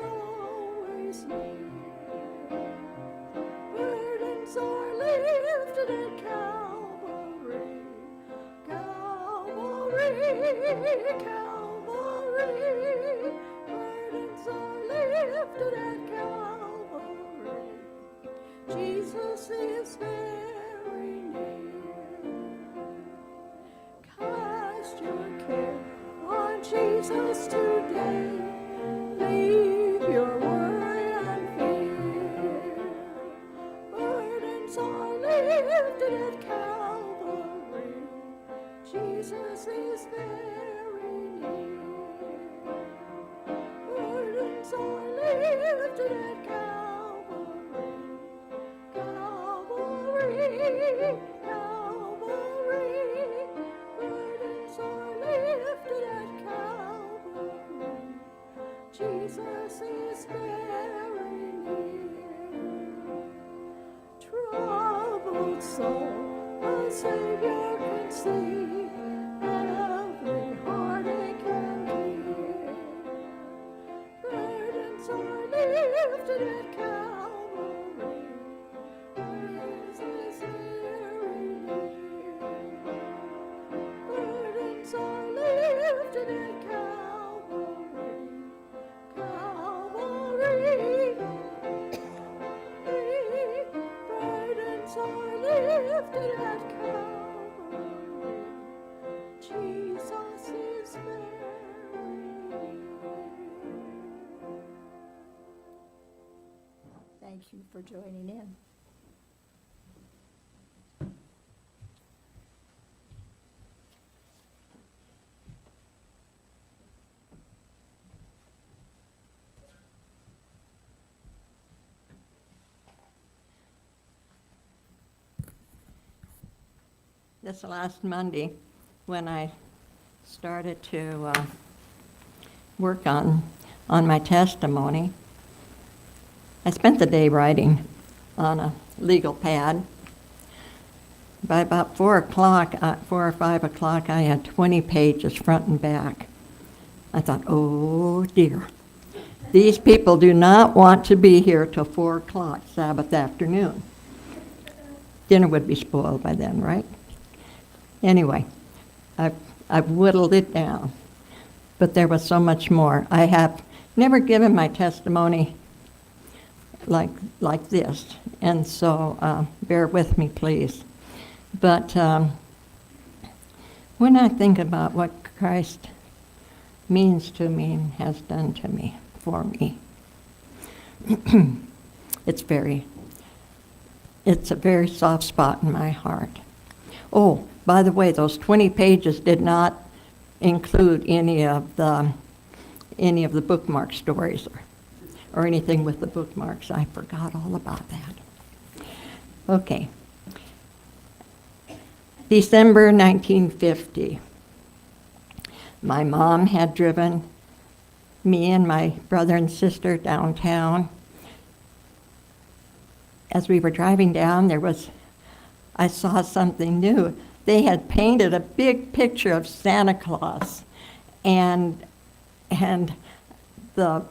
always near. Burdens are lifted at Calvary, Calvary, Calvary. Burdens are lifted at Calvary. Jesus is very near. Cast your care on Jesus today. Leave your worry and fear. Burdens are lifted at Calvary. Jesus is very near. Burdens are lifted at Calvary. Calvary, Calvary. Burdens are lifted at Calvary. Jesus is very near. Troubled soul, a Savior can see. Every heartache and tear. Burdens are lifted at Calvary. Jesus is very near. Burdens are lifted at Calvary. Calvary. Burdens are lifted at Calvary. Jesus is very near. Thank you for joining in. This last Monday, when I started to work on my testimony, I spent the day writing on a legal pad. By about 4 or 5 o'clock, I had 20 pages front and back. I thought, oh dear, these people do not want to be here till 4 o'clock Sabbath afternoon. Dinner would be spoiled by then, right? Anyway, I've whittled it down, but there was so much more. I have never given my testimony like this, and so bear with me, please. But when I think about what Christ means to me and has done to me, for me, it's a very soft spot in my heart. Oh, by the way, those 20 pages did not include any of the bookmark stories or anything with the bookmarks. I forgot all about that. Okay. December 1950. My mom had driven me and my brother and sister downtown. As we were driving down, I saw something new. They had painted a big picture of Santa Claus, and the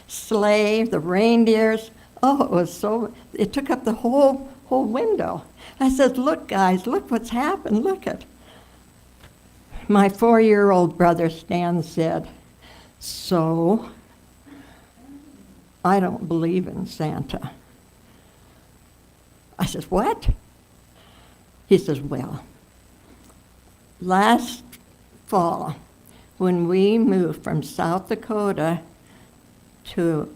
sleigh, the reindeers. Oh, it took up the whole window. I said, look guys, look what's happened, look it. My 4-year-old brother Stan said, so, I don't believe in Santa. I said, what? He says, well, last fall, when we moved from South Dakota to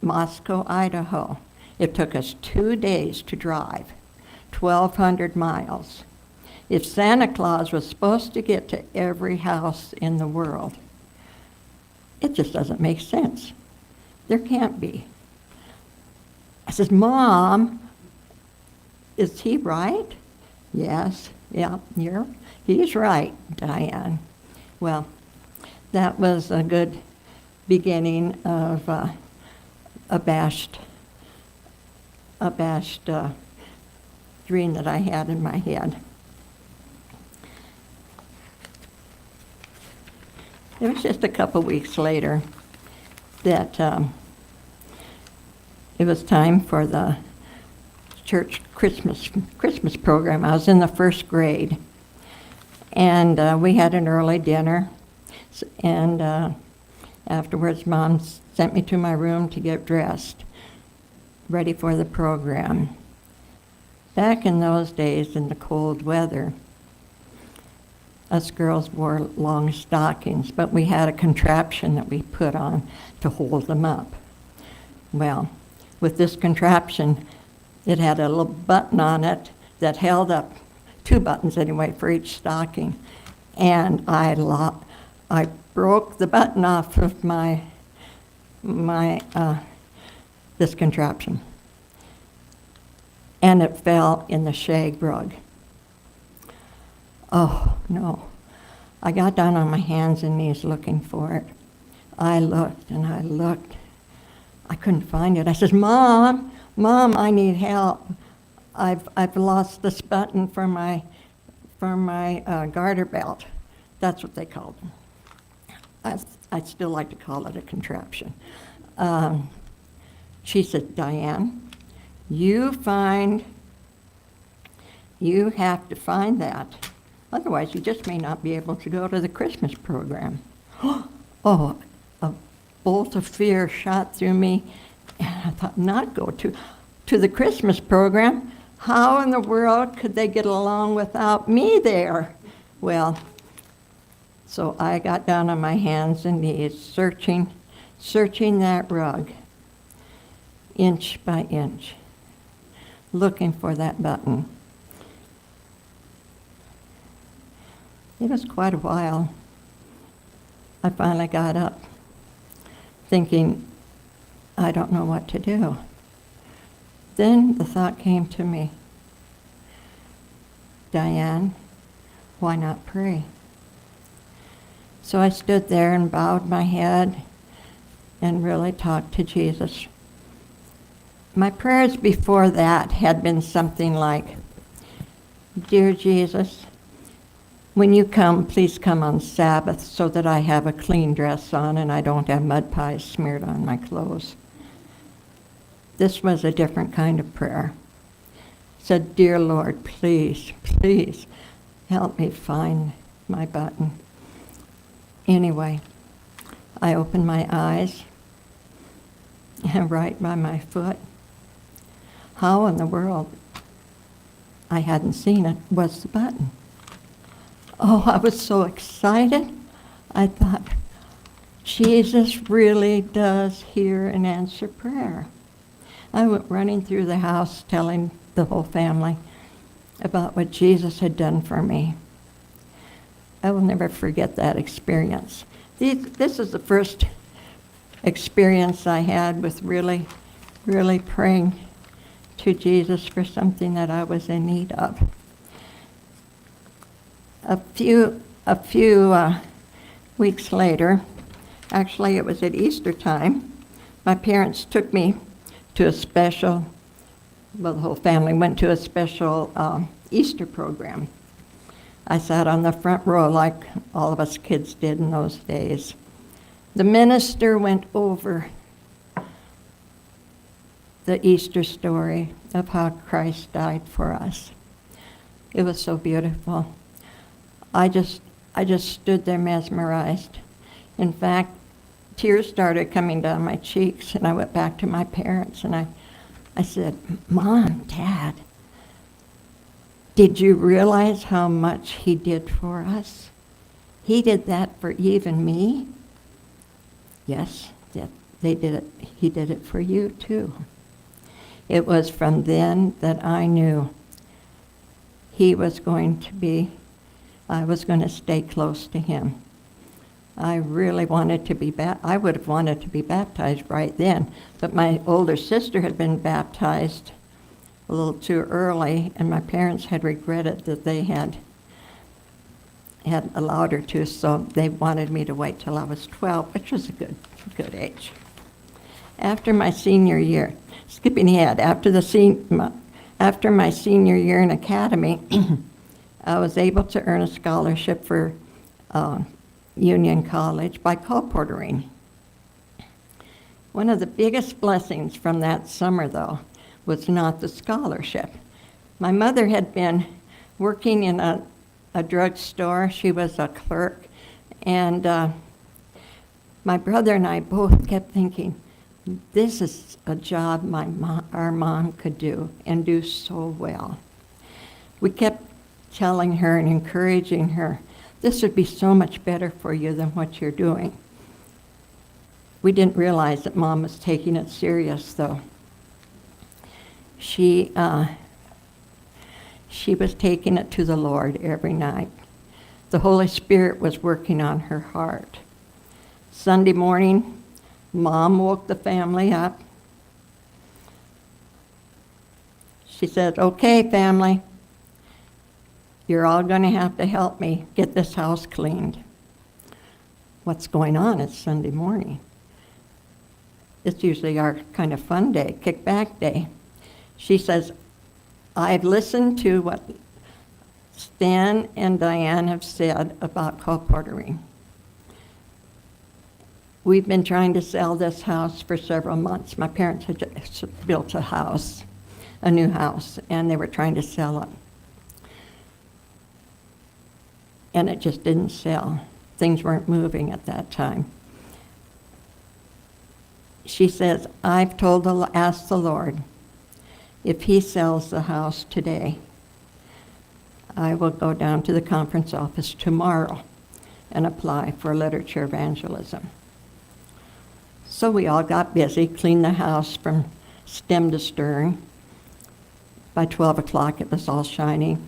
Moscow, Idaho, it took us 2 days to drive, 1,200 miles. If Santa Claus was supposed to get to every house in the world, it just doesn't make sense. There can't be. I said, Mom, is he right? Yes, yeah, he's right, Diane. Well, that was a good beginning of a bashed dream that I had in my head. It was just a couple weeks later. that it was time for the church Christmas program. I was in the first grade, and we had an early dinner, and afterwards Mom sent me to my room to get dressed, ready for the program. Back in those days, in the cold weather, us girls wore long stockings, but we had a contraption that we put on to hold them up. Well, with this contraption, it had a little button on it that held up, 2 buttons anyway, for each stocking. And I broke the button off of this contraption. And it fell in the shag rug. Oh, no. I got down on my hands and knees looking for it. I looked and I looked. I couldn't find it. I said, Mom, I need help. I've lost this button from my garter belt. That's what they called them. I still like to call it a contraption. She said, Diane, you have to find that. Otherwise, you just may not be able to go to the Christmas program. Oh, a bolt of fear shot through me, and I thought, not go to the Christmas program? How in the world could they get along without me there? Well, so I got down on my hands and knees, searching that rug, inch by inch, looking for that button. It was quite a while. I finally got up, thinking, I don't know what to do. Then the thought came to me, Diane, why not pray? So I stood there and bowed my head and really talked to Jesus. My prayers before that had been something like, Dear Jesus, when you come, please come on Sabbath so that I have a clean dress on and I don't have mud pies smeared on my clothes. This was a different kind of prayer. Said, Dear Lord, please help me find my button. Anyway, I opened my eyes, and right by my foot, how in the world I hadn't seen it was the button. Oh, I was so excited. I thought, Jesus really does hear and answer prayer. I went running through the house telling the whole family about what Jesus had done for me. I will never forget that experience. This is the first experience I had with really praying to Jesus for something that I was in need of. A few weeks later, actually it was at Easter time, my parents took me to a special, well, the whole family went to a special Easter program. I sat on the front row like all of us kids did in those days. The minister went over the Easter story of how Christ died for us. It was so beautiful. I just stood there mesmerized. In fact, tears started coming down my cheeks, and I went back to my parents and I said, Mom, Dad, did you realize how much he did for us? He did that for even me? Yes, they did it. He did it for you too. It was from then that I knew I was going to stay close to him. I really wanted to be I would have wanted to be baptized right then, but my older sister had been baptized a little too early, and my parents had regretted that they had allowed her to, so they wanted me to wait till I was 12, which was a good age. After my senior year, skipping ahead, after my senior year in academy, I was able to earn a scholarship for Union College by colporteuring. One of the biggest blessings from that summer, though, was not the scholarship. My mother had been working in a drugstore. She was a clerk. And my brother and I both kept thinking, this is a job our mom could do and do so well. We kept telling her and encouraging her, this would be so much better for you than what you're doing. We didn't realize that Mom was taking it serious, though. She was taking it to the Lord every night. The Holy Spirit was working on her heart. Sunday morning, Mom woke the family up. She said, okay, family, you're all going to have to help me get this house cleaned. What's going on? It's Sunday morning. It's usually our kind of fun day, kickback day. She says, I've listened to what Stan and Diane have said about colporteuring. We've been trying to sell this house for several months. My parents had just built a new house, and they were trying to sell it. And it just didn't sell. Things weren't moving at that time. She says, I've asked the Lord, if he sells the house today, I will go down to the conference office tomorrow and apply for literature evangelism. So we all got busy, cleaned the house from stem to stern. By 12 o'clock, it was all shiny.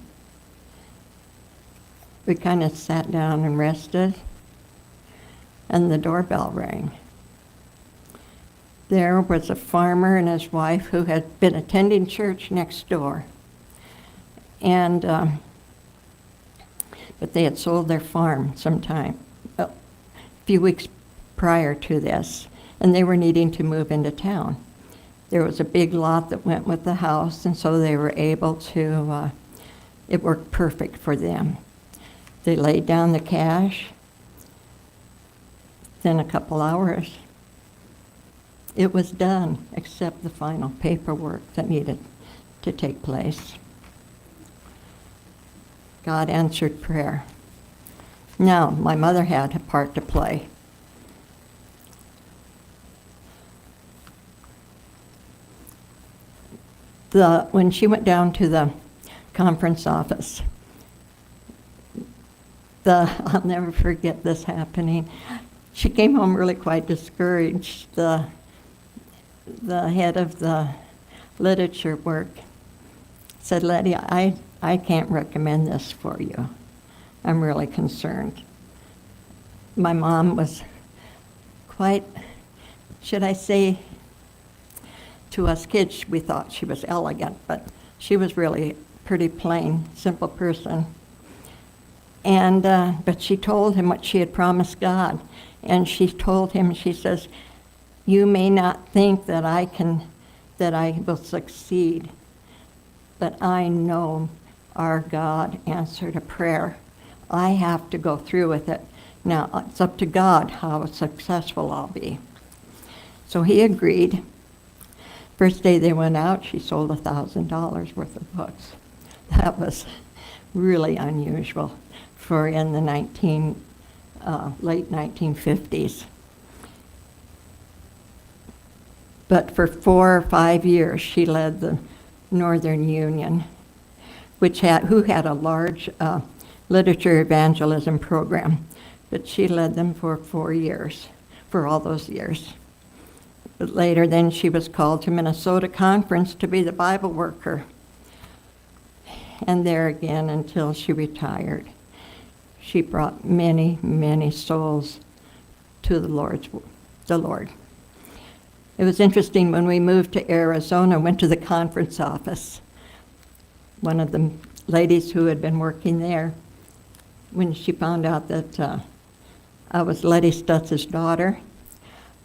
We kind of sat down and rested, and the doorbell rang. There was a farmer and his wife who had been attending church next door. And, but they had sold their farm sometime, a few weeks prior to this, and they were needing to move into town. There was a big lot that went with the house, and so they were able to, it worked perfect for them. They laid down the cash. Then a couple hours, it was done, except the final paperwork that needed to take place. God answered prayer. Now, my mother had a part to play. When she went down to the conference office, I'll never forget this happening. She came home really quite discouraged. The head of the literature work said, Letty, I can't recommend this for you. I'm really concerned. My mom was quite, should I say, to us kids, we thought she was elegant, but she was really a pretty plain, simple person. And but she told him what she had promised God. And she told him, she says, you may not think that I will succeed, but I know our God answered a prayer. I have to go through with it. Now, it's up to God how successful I'll be. So he agreed. First day they went out, she sold $1,000 worth of books. That was really unusual for in the late 1950s. But for 4 or 5 years, she led the Northern Union, who had a large literature evangelism program. But she led them for 4 years, for all those years. But later then she was called to Minnesota Conference to be the Bible worker. And there again until she retired. She brought many, many souls to the Lord. It was interesting when we moved to Arizona, went to the conference office. One of the ladies who had been working there, when she found out that I was Letty Stutz's daughter,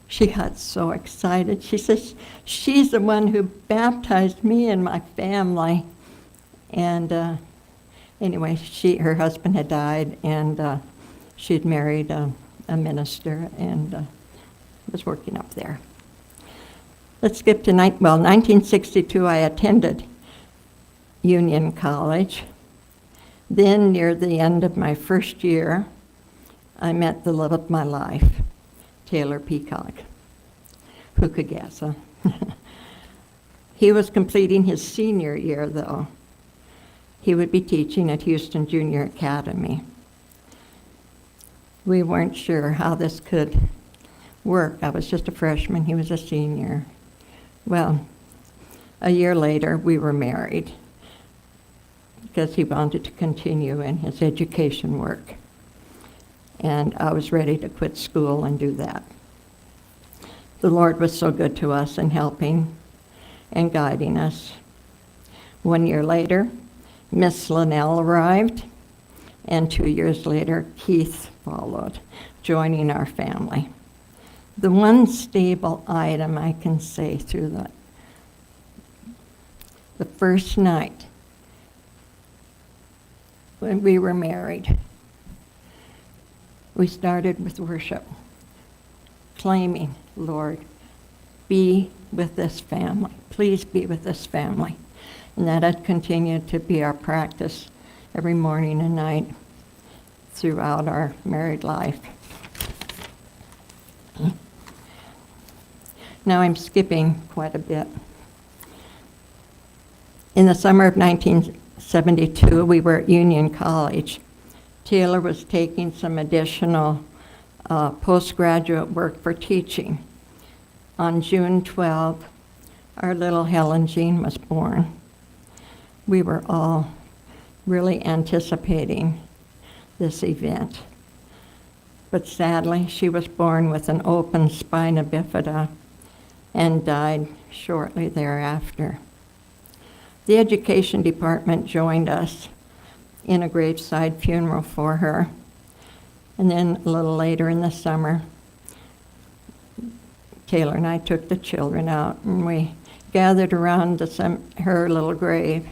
she got so excited. She says, she's the one who baptized me and my family. And anyway, her husband had died, and she'd married a minister and was working up there. Let's skip to 1962. I attended Union College. Then, near the end of my first year, I met the love of my life, Taylor Peacock. Who could guess, huh? He was completing his senior year, though. He would be teaching at Houston Junior Academy. We weren't sure how this could work. I was just a freshman, he was a senior. Well, a year later, we were married because he wanted to continue in his education work. And I was ready to quit school and do that. The Lord was so good to us in helping and guiding us. 1 year later, Miss Linnell arrived, and 2 years later, Keith followed, joining our family. The one stable item I can say through the first night when we were married, we started with worship, claiming, Lord, be with this family. Please be with this family. And that had continued to be our practice every morning and night throughout our married life. Now I'm skipping quite a bit. In the summer of 1972, we were at Union College. Taylor was taking some additional postgraduate work for teaching. On June 12th, our little Helen Jean was born. We were all really anticipating this event. But sadly, she was born with an open spina bifida and died shortly thereafter. The education department joined us in a graveside funeral for her. And then a little later in the summer, Taylor and I took the children out and we gathered around her little grave.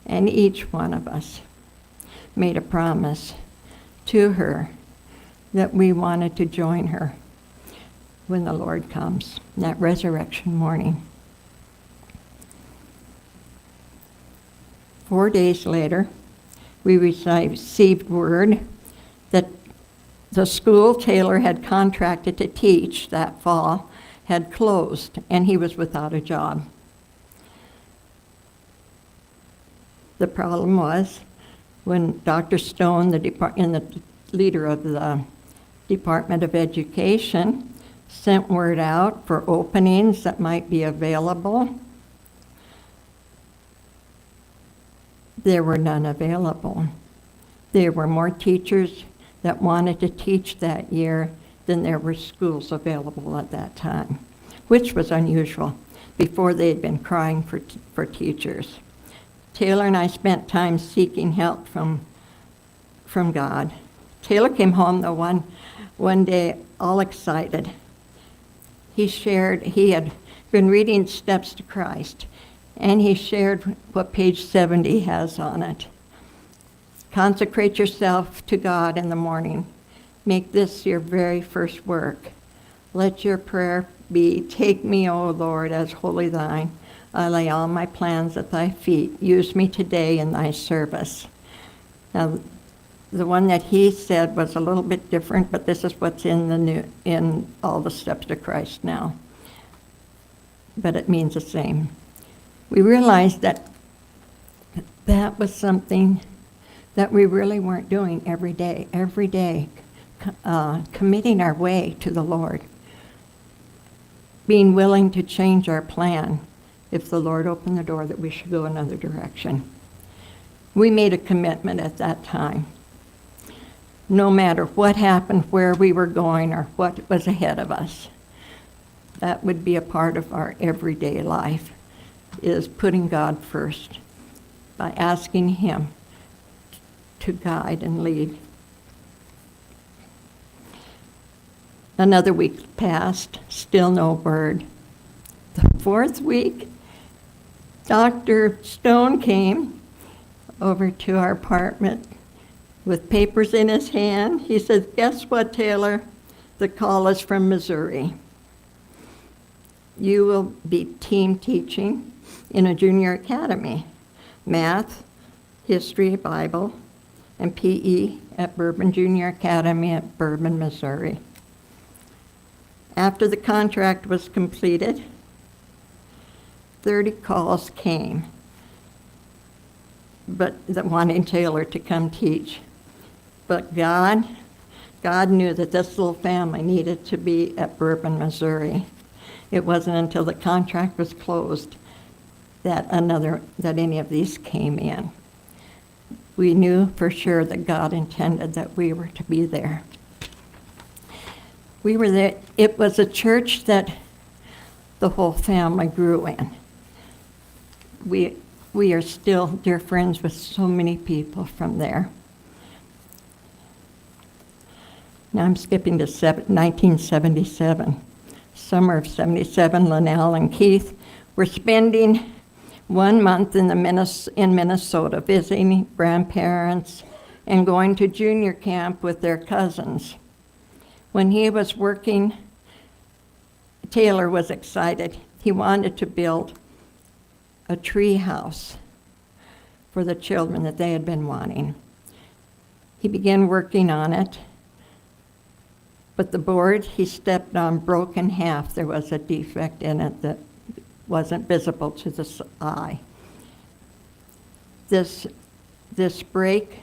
And each one of us made a promise to her that we wanted to join her when the Lord comes, that resurrection morning. 4 days later, we received word that the school Taylor had contracted to teach that fall had closed, and he was without a job. The problem was when Dr. Stone, the leader of the Department of Education, sent word out for openings that might be available, there were none available. There were more teachers that wanted to teach that year than there were schools available at that time, which was unusual. Before they had been crying for teachers. Taylor and I spent time seeking help from God. Taylor came home though one day all excited. He had been reading Steps to Christ, and he shared what page 70 has on it. Consecrate yourself to God in the morning. Make this your very first work. Let your prayer be, take me, O Lord, as wholly thine. I lay all my plans at thy feet. Use me today in thy service. Now, the one that he said was a little bit different, but this is what's in all the Steps to Christ now. But it means the same. We realized that was something that we really weren't doing every day, committing our way to the Lord, being willing to change our plan if the Lord opened the door that we should go another direction. We made a commitment at that time. No matter what happened, where we were going, or what was ahead of us, that would be a part of our everyday life, is putting God first by asking him to guide and lead. Another week passed, still no word. The fourth week, Dr. Stone came over to our apartment with papers in his hand. He said, guess what, Taylor? The call is from Missouri. You will be team teaching in a junior academy, math, history, Bible, and PE at Bourbon Junior Academy at Bourbon, Missouri. After the contract was completed, 30 calls came, but wanting Taylor to come teach. But God knew that this little family needed to be at Bourbon, Missouri. It wasn't until the contract was closed that any of these came in. We knew for sure that God intended that we were to be there. We were there. It was a church that the whole family grew in. We are still dear friends with so many people from there. Now I'm skipping to 1977. Summer of 77, Linnell and Keith were spending 1 month in Minnesota, visiting grandparents and going to junior camp with their cousins. When he was working, Taylor was excited. He wanted to build a tree house for the children that they had been wanting. He began working on it, but the board he stepped on broke in half. There was a defect in it that wasn't visible to the eye. This break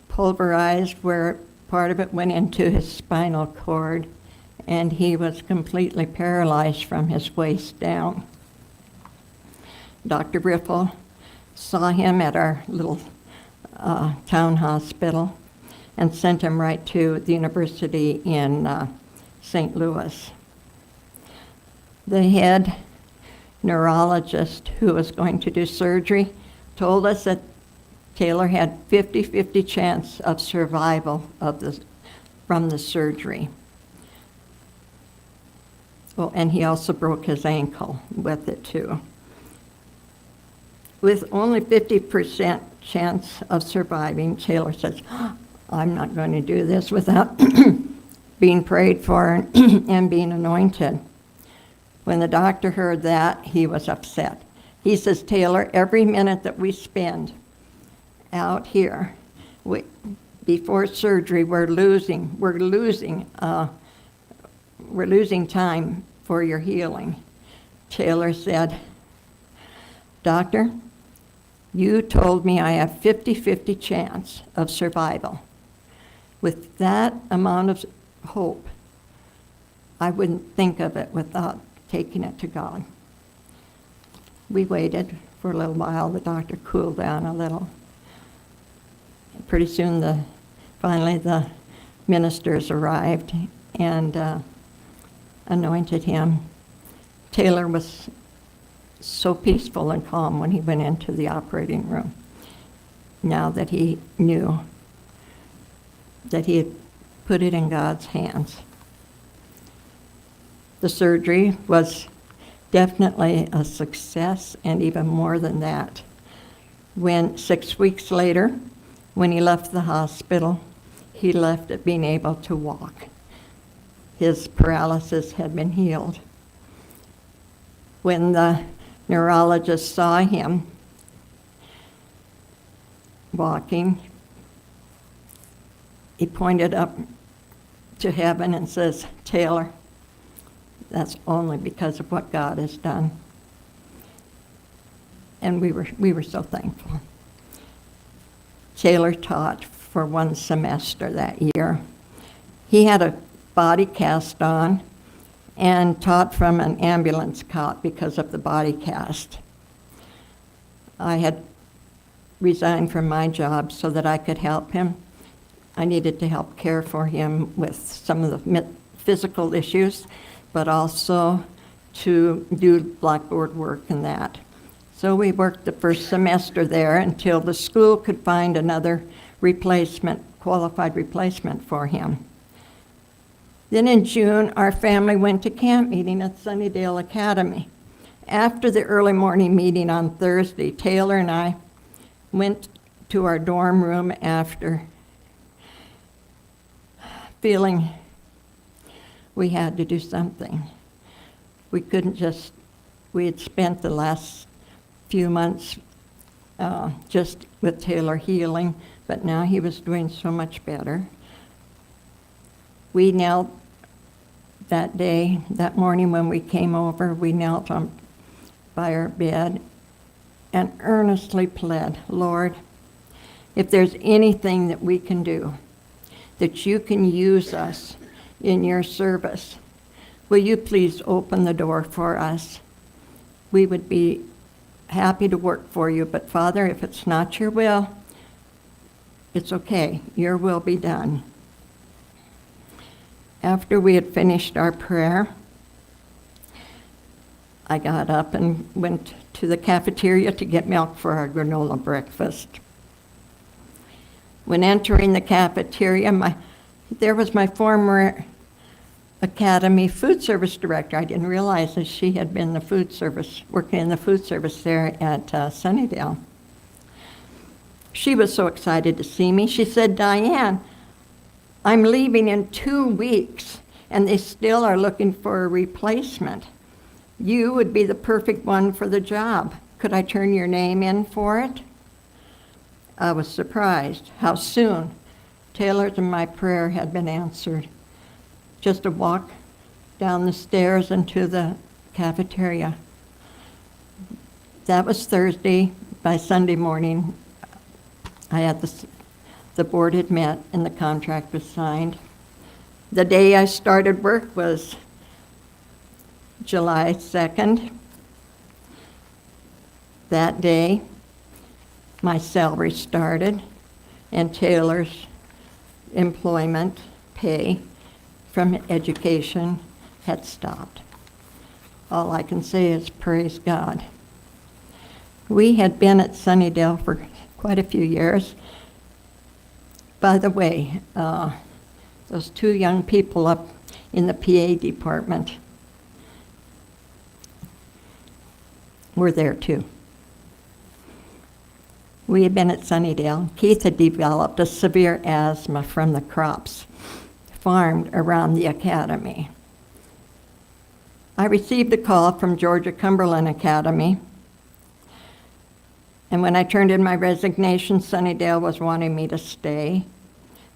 pulverized where part of it went into his spinal cord, and he was completely paralyzed from his waist down. Dr. Riffle saw him at our little town hospital and sent him right to the university in St. Louis. The head neurologist who was going to do surgery told us that Taylor had 50-50 chance of survival from the surgery. Well, and he also broke his ankle with it too. With only 50% chance of surviving, Taylor says, I'm not going to do this without being prayed for and being anointed. When the doctor heard that, he was upset. He says, Taylor, every minute that we spend out here, before surgery, we're losing time for your healing. Taylor said, Doctor, you told me I have 50-50 chance of survival. With that amount of hope, I wouldn't think of it without taking it to God. We waited for a little while. The doctor cooled down a little. Pretty soon, finally the ministers arrived and anointed him. Taylor was so peaceful and calm when he went into the operating room, now that he knew that he had put it in God's hands. The surgery was definitely a success, and even more than that. 6 weeks later, when he left the hospital, he left it being able to walk. His paralysis had been healed. When the neurologist saw him walking, he pointed up to heaven and says, Taylor, that's only because of what God has done. And we were so thankful. Taylor taught for 1 semester that year. He had a body cast on and taught from an ambulance cot because of the body cast. I had resigned from my job so that I could help him. I needed to help care for him with some of the physical issues, but also to do blackboard work and that. So we worked the first semester there until the school could find another qualified replacement for him. Then in June, our family went to camp meeting at Sunnydale Academy. After the early morning meeting on Thursday, Taylor and I went to our dorm room after, feeling we had to do something. we had spent the last few months just with Taylor healing, but now he was doing so much better. We knelt that morning when we came over, we knelt by our bed and earnestly pled, Lord, if there's anything that we can do, that you can use us in your service, will you please open the door for us? We would be happy to work for you, but Father, if it's not your will, it's okay. Your will be done. After we had finished our prayer, I got up and went to the cafeteria to get milk for our granola breakfast. When entering the cafeteria, there was my former Academy food service director. I didn't realize that she had been working in the food service there at Sunnydale. She was so excited to see me. She said, Diane, I'm leaving in 2 weeks, and they still are looking for a replacement. You would be the perfect one for the job. Could I turn your name in for it? I was surprised how soon Taylor's and my prayer had been answered. Just a walk down the stairs into the cafeteria. That was Thursday. By Sunday morning, the board had met and the contract was signed. The day I started work was July 2nd. That day, my salary started and Taylor's employment pay from education had stopped. All I can say is praise God. We had been at Sunnydale for quite a few years. By the way, those 2 young people up in the PA department were there too. We had been at Sunnydale. Keith had developed a severe asthma from the crops farmed around the academy. I received a call from Georgia Cumberland Academy, and when I turned in my resignation, Sunnydale was wanting me to stay.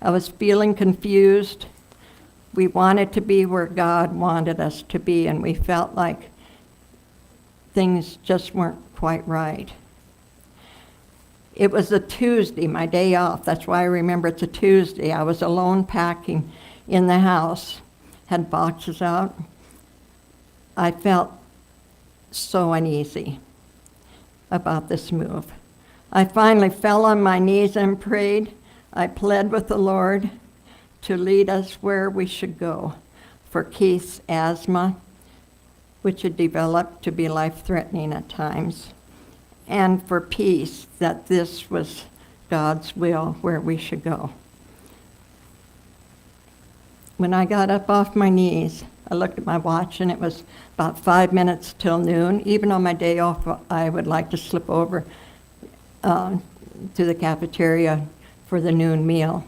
I was feeling confused. We wanted to be where God wanted us to be, and we felt like things just weren't quite right. It was a Tuesday, my day off. That's why I remember it's a Tuesday. I was alone packing in the house, had boxes out. I felt so uneasy about this move. I finally fell on my knees and prayed. I pled with the Lord to lead us where we should go for Keith's asthma, which had developed to be life-threatening at times, and for peace, that this was God's will where we should go. When I got up off my knees, I looked at my watch and it was about 5 minutes till noon. Even on my day off, I would like to slip over to the cafeteria for the noon meal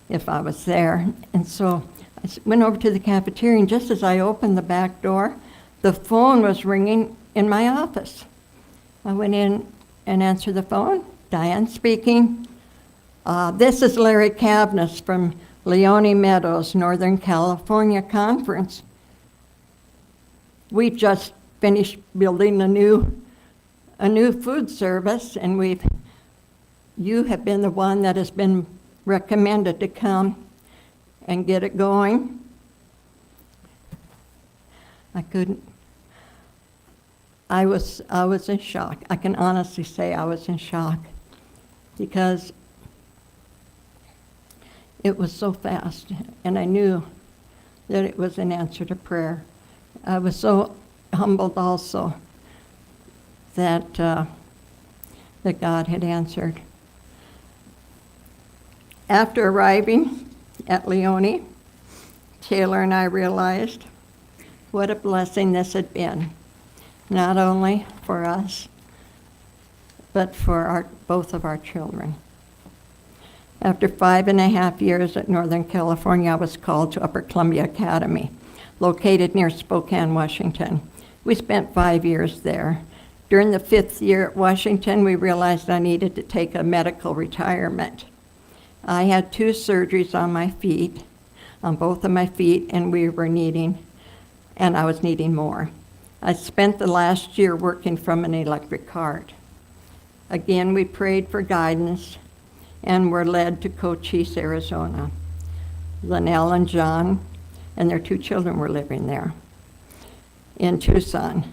if I was there. And so I went over to the cafeteria, and just as I opened the back door, the phone was ringing in my office. I went in and answered the phone. Diane speaking. This is Larry Cavness from Leone Meadows, Northern California Conference. We just finished building a new food service, and you have been the one that has been recommended to come and get it going. I was in shock. I can honestly say I was in shock because it was so fast, and I knew that it was an answer to prayer. I was so humbled also that God had answered. After arriving at Leone, Taylor and I realized what a blessing this had been, not only for us, but for both of our children. After 5.5 years at Northern California, I was called to Upper Columbia Academy, located near Spokane, Washington. We spent 5 years there. During the 5th year at Washington, we realized I needed to take a medical retirement. I had 2 surgeries on my feet, on both of my feet, and I was needing more. I spent the last year working from an electric cart. Again, we prayed for guidance and were led to Cochise, Arizona. Linnell and John and their 2 children were living there. In Tucson,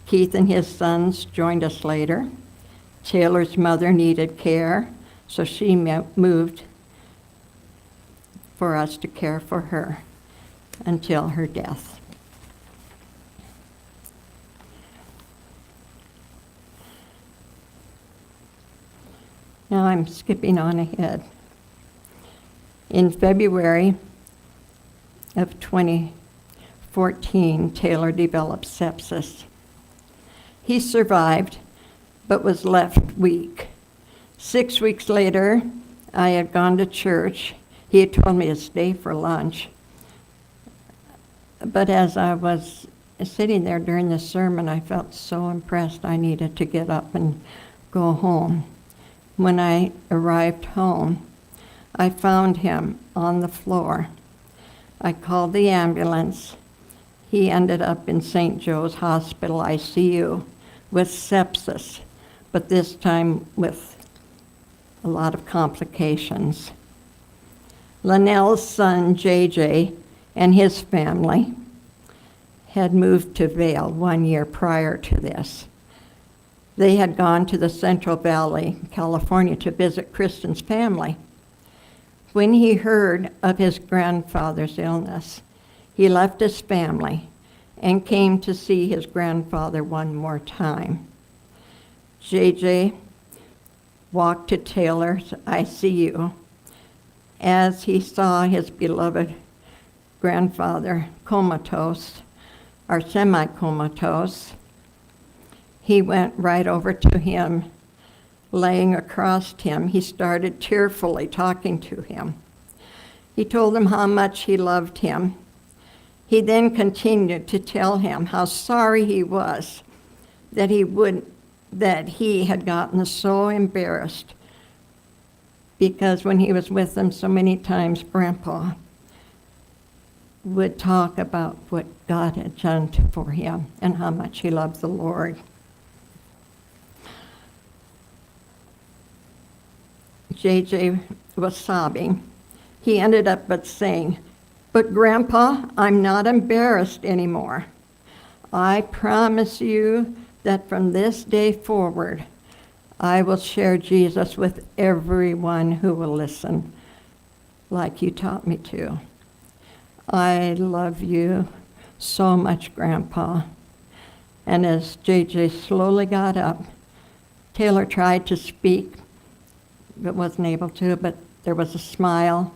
Keith and his sons joined us later. Taylor's mother needed care, so she moved for us to care for her until her death. Now I'm skipping on ahead. In February of 2014, Taylor developed sepsis. He survived, but was left weak. 6 weeks later, I had gone to church. He had told me to stay for lunch. But as I was sitting there during the sermon, I felt so impressed I needed to get up and go home. When I arrived home, I found him on the floor. I called the ambulance. He ended up in St. Joe's Hospital ICU with sepsis, but this time with a lot of complications. Linnell's son, JJ, and his family had moved to Vail 1 year prior to this. They had gone to the Central Valley, California, to visit Kristen's family. When he heard of his grandfather's illness, he left his family and came to see his grandfather one more time. JJ walked to Taylor's ICU as he saw his beloved grandfather comatose, or semi-comatose. He went right over to him, laying across him. He started tearfully talking to him. He told him how much he loved him. He then continued to tell him how sorry he was that he had gotten so embarrassed, because when he was with them so many times, Grandpa would talk about what God had done for him and how much he loved the Lord. JJ was sobbing. He ended up but saying, "But Grandpa, I'm not embarrassed anymore. I promise you that from this day forward, I will share Jesus with everyone who will listen, like you taught me to. I love you so much, Grandpa." And as JJ slowly got up, Taylor tried to speak, but wasn't able to, but there was a smile,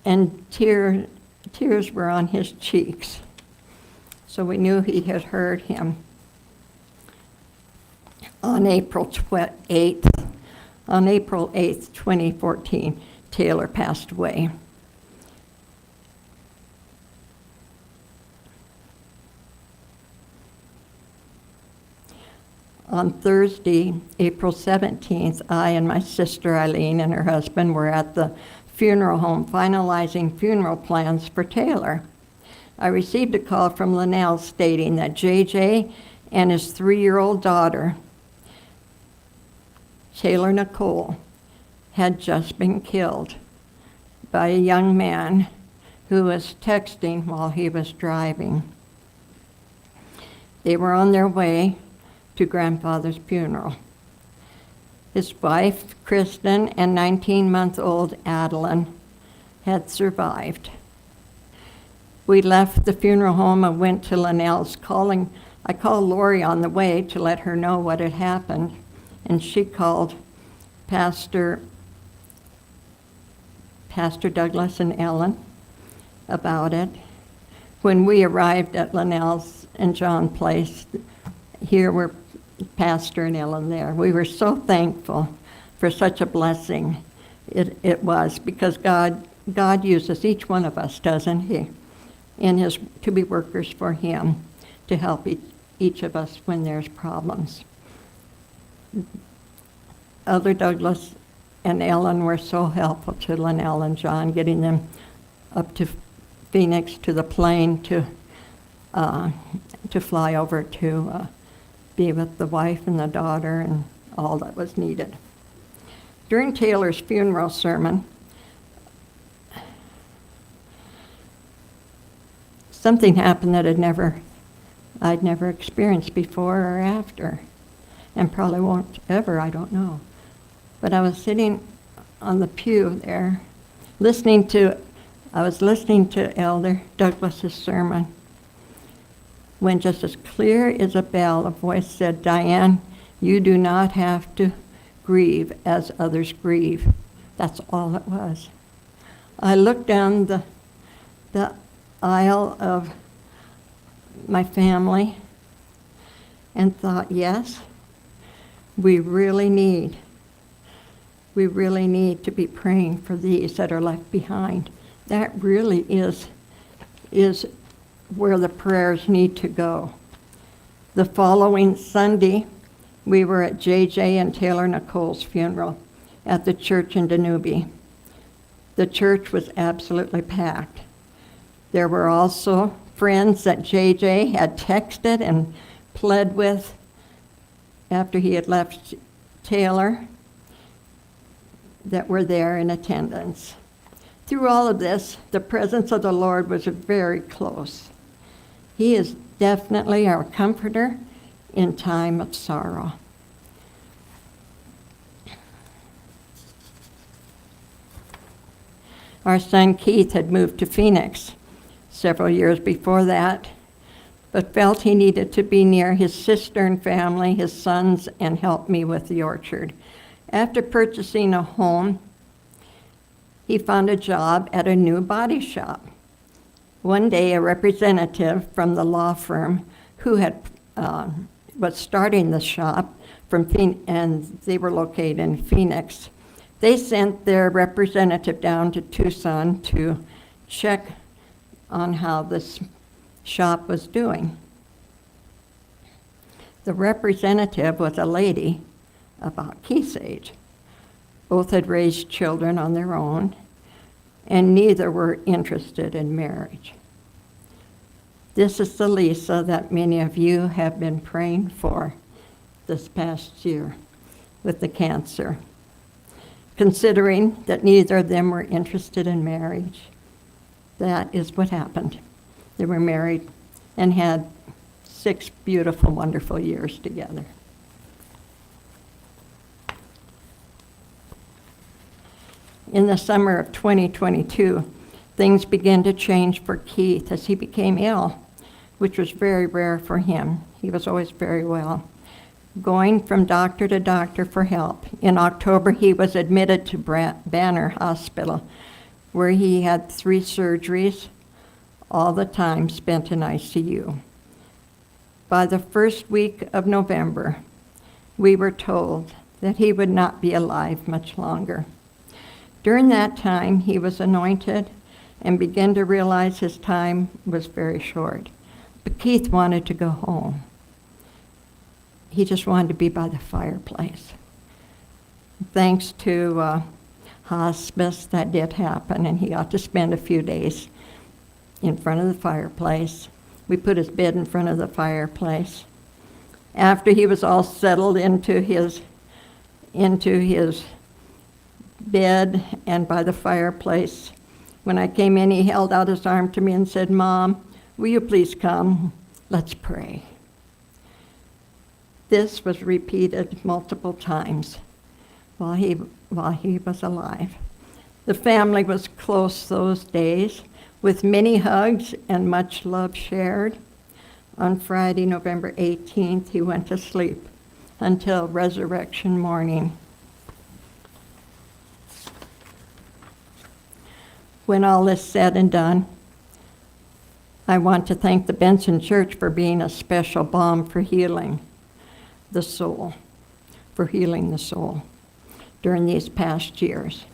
and tears were on his cheeks. So we knew he had heard him. On April 8th, 2014, Taylor passed away. On Thursday, April 17th, I and my sister Eileen and her husband were at the funeral home finalizing funeral plans for Taylor. I received a call from Linnell stating that JJ and his 3-year-old daughter, Taylor Nicole, had just been killed by a young man who was texting while he was driving. They were on their way to Grandfather's funeral. His wife, Kristen, and 19-month-old Adeline had survived. We left the funeral home and went to Linnell's. I called Lori on the way to let her know what had happened, and she called Pastor Douglas and Ellen about it. When we arrived at Linnell's and John Place, here were Pastor and Ellen there. We were so thankful for such a blessing it was, because God uses each one of us, doesn't he, to be workers for him, to help each of us when there's problems. Elder Douglas and Ellen were so helpful to Linnell and John, getting them up to Phoenix to the plane to fly over to be with the wife and the daughter and all that was needed. During Taylor's funeral sermon, something happened that I'd never experienced before or after, and probably won't ever, I don't know. But I was sitting on the pew there, I was listening to Elder Douglas's sermon, when just as clear as a bell, a voice said, "Diane, you do not have to grieve as others grieve." That's all it was. I looked down the aisle of my family and thought, yes, we really need to be praying for these that are left behind. That really is where the prayers need to go. The following Sunday, we were at J.J. and Taylor Nicole's funeral at the church in Danube. The church was absolutely packed. There were also friends that J.J. had texted and pled with after he had left Taylor that were there in attendance. Through all of this, the presence of the Lord was very close. He is definitely our comforter in time of sorrow. Our son Keith had moved to Phoenix several years before that, but felt he needed to be near his sister and family, his sons, and help me with the orchard. After purchasing a home, he found a job at a new body shop. One day, a representative from the law firm who was starting the shop and they were located in Phoenix, they sent their representative down to Tucson to check on how this shop was doing. The representative was a lady about Keith's age. Both had raised children on their own, and neither were interested in marriage. This is the Lisa that many of you have been praying for this past year with the cancer. Considering that neither of them were interested in marriage, that is what happened. They were married and had 6 beautiful, wonderful years together. In the summer of 2022, things began to change for Keith as he became ill, which was very rare for him. He was always very well, going from doctor to doctor for help. In October, he was admitted to Banner Hospital, where he had 3 surgeries, all the time spent in ICU. By the first week of November, we were told that he would not be alive much longer. During that time, he was anointed and began to realize his time was very short. But Keith wanted to go home. He just wanted to be by the fireplace. Thanks to hospice, that did happen, and he got to spend a few days in front of the fireplace. We put his bed in front of the fireplace. After he was all settled into his bed and by the fireplace, when I came in, he held out his arm to me and said, "Mom, will you please come? Let's pray." This was repeated multiple times while he was alive. The family was close those days, with many hugs and much love shared. On Friday, November 18th, he went to sleep until resurrection morning. When all is said and done, I want to thank the Benson Church for being a special balm for healing the soul, during these past years.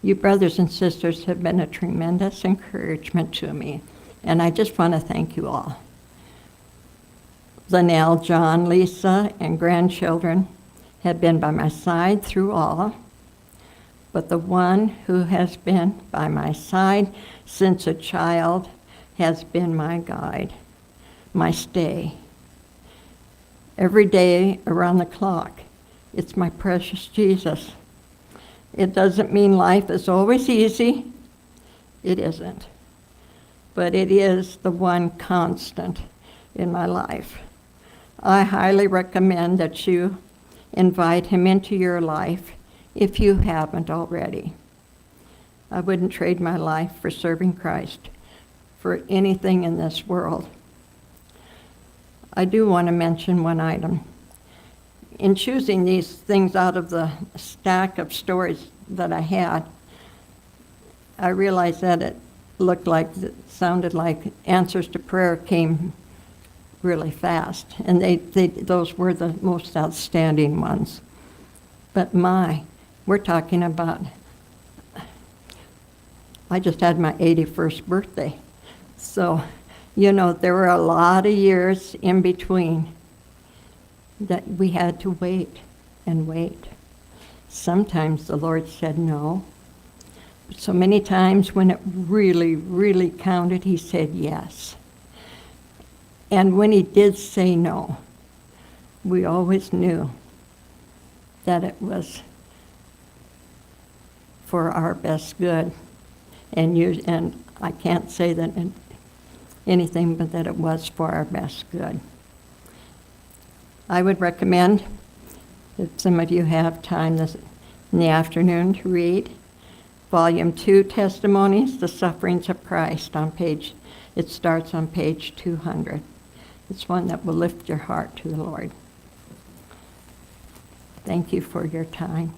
You brothers and sisters have been a tremendous encouragement to me, and I just want to thank you all. Linnell, John, Lisa, and grandchildren have been by my side through all, but the one who has been by my side since a child has been my guide, my stay. Every day around the clock, it's my precious Jesus. It doesn't mean life is always easy. It isn't. But it is the one constant in my life. I highly recommend that you invite him into your life if you haven't already. I wouldn't trade my life for serving Christ for anything in this world. I do want to mention one item. In choosing these things out of the stack of stories that I had, I realized that it sounded like answers to prayer came really fast, and those were the most outstanding ones. But we're talking about, I just had my 81st birthday. So, there were a lot of years in between that we had to wait and wait. Sometimes the Lord said no. But so many times when it really, really counted, he said yes. And when he did say no, we always knew that it was for our best good. And I can't say that anything but that it was for our best good. I would recommend that some of you have time in the afternoon to read Volume 2, Testimonies, The Sufferings of Christ. It starts on page 200. It's one that will lift your heart to the Lord. Thank you for your time.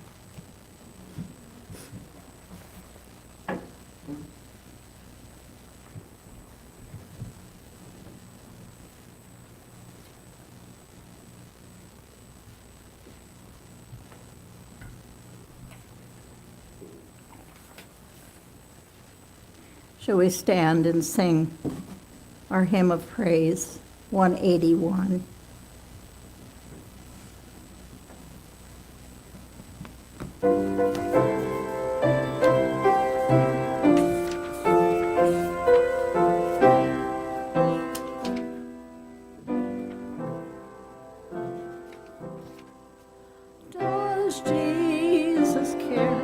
Shall we stand and sing our hymn of praise, 181? Does Jesus care?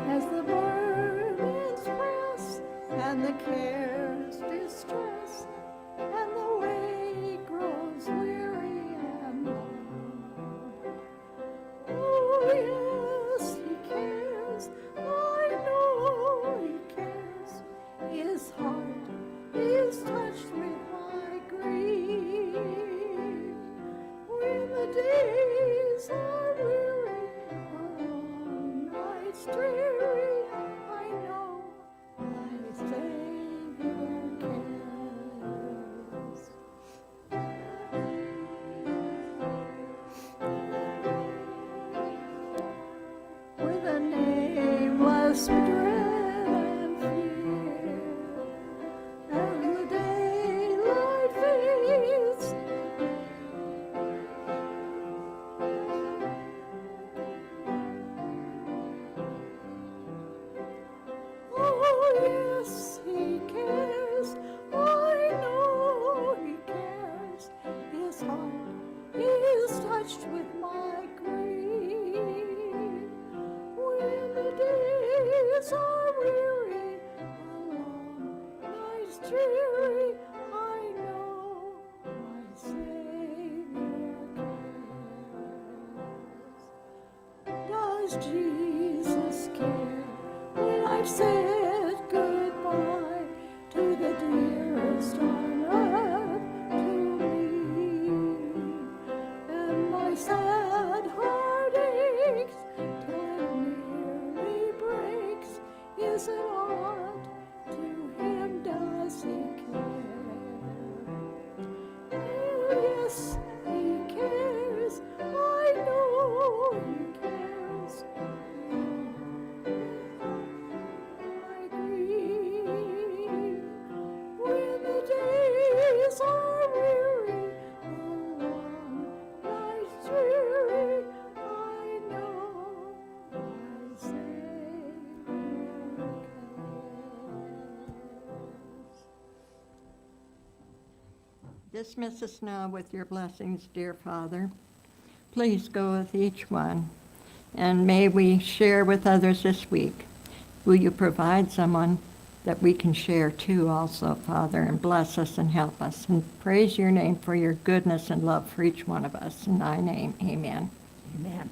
As the burdens press and the cares distress and the way grows weary and long. Oh yes, he cares. I know he cares. His heart is touched with my grief. When the days are weary, or long nights dreary, I know my Savior cares. With a nameless dread and fear, and the daylight fades, oh yes, he cares. I know he cares. His heart is touched with my grief. When the days are weary, the long nights dreary, I know my Savior cares. Does Jesus care when I've said goodbye to the dearest on earth to me? And my sad heart aches till it nearly breaks. Is it odd to him? Does he care? Oh, yes, he cares. I know he cares. Dismiss us now with your blessings, dear Father. Please go with each one, and may we share with others this week. Will you provide someone that we can share to also, Father, and bless us and help us, and praise your name for your goodness and love for each one of us. In thy name, amen. Amen.